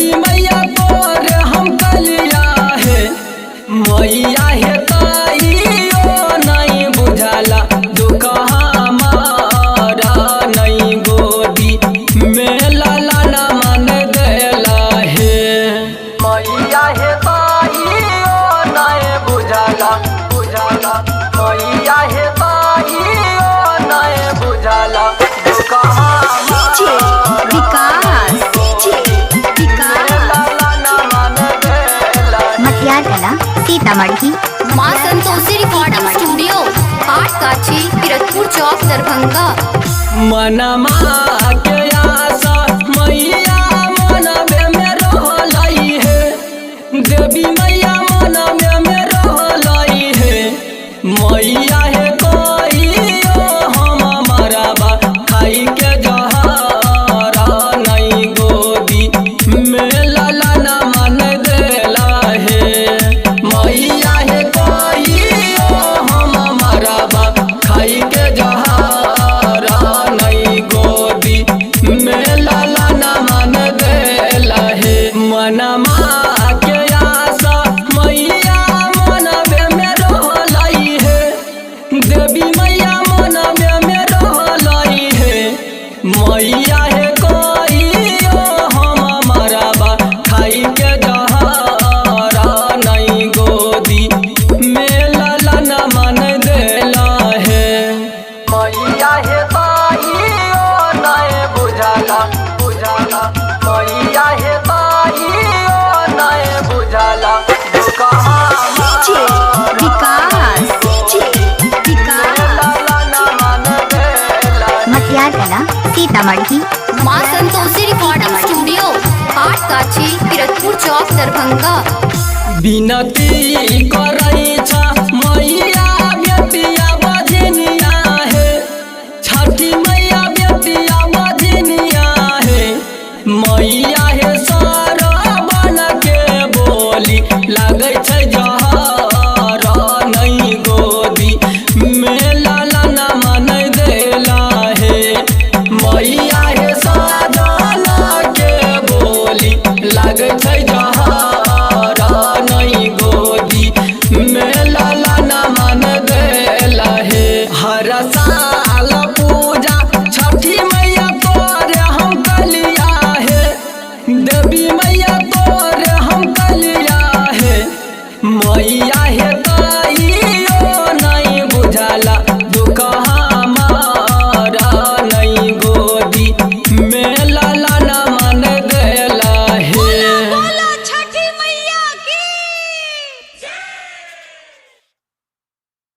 देवी मैया तोर हम कलिया है मैया है ताइयो नहीं बुझाला दुख हमारा नहीं गोदी में लाला न मन देला है मैया है ताइयो नहीं बुझाला मैया है ताइयो नहीं बुझाला दुख सीतामढ़ी माँ संतोषी रिकॉर्डिंग स्टूडियो आठकाछी किरतपुर चौक दरभंगा। मनमा के आशा मैया मनबे में रहलई है देवी मैया मनबे में रहलई है मैया है कहियो हम मरबा खाई के जहरा नहीं गोदी में लाला न मन देला है मैया है कहियो हम मरबा खाई के जहरा नहीं गोदी में लाला न मन देला है मनमा के आशा मैया मनबे में रहलई है देवी मैया मनबे में रहलई है मैया है कहियो हम मरबा खाई के जहरा नहीं गोदी में लाला न मन देला है मैया है कहियो नहीं बुझाला मैया है कहियो नहीं बुझाला दुख सीतामढ़ी माँ संतोषी रिकॉर्डिंग स्टूडियो आठकाछी किरतपुर चौक दरभंगा। विनती करई छ मैया बेटिया बजनिया है छठी मैया बेटिया बजनिया है मैया है सरवन के बोली लागै छै जहरा नहीं गोदी में लाला न मन देला है मैया है साजन के बोली लागै छै जहरा नहीं गोदी में लाला न मन देला है हर साल पूजा छठी मैया तोरे हम कलिया है देवी मैया तोरे हम कलिया है मैया है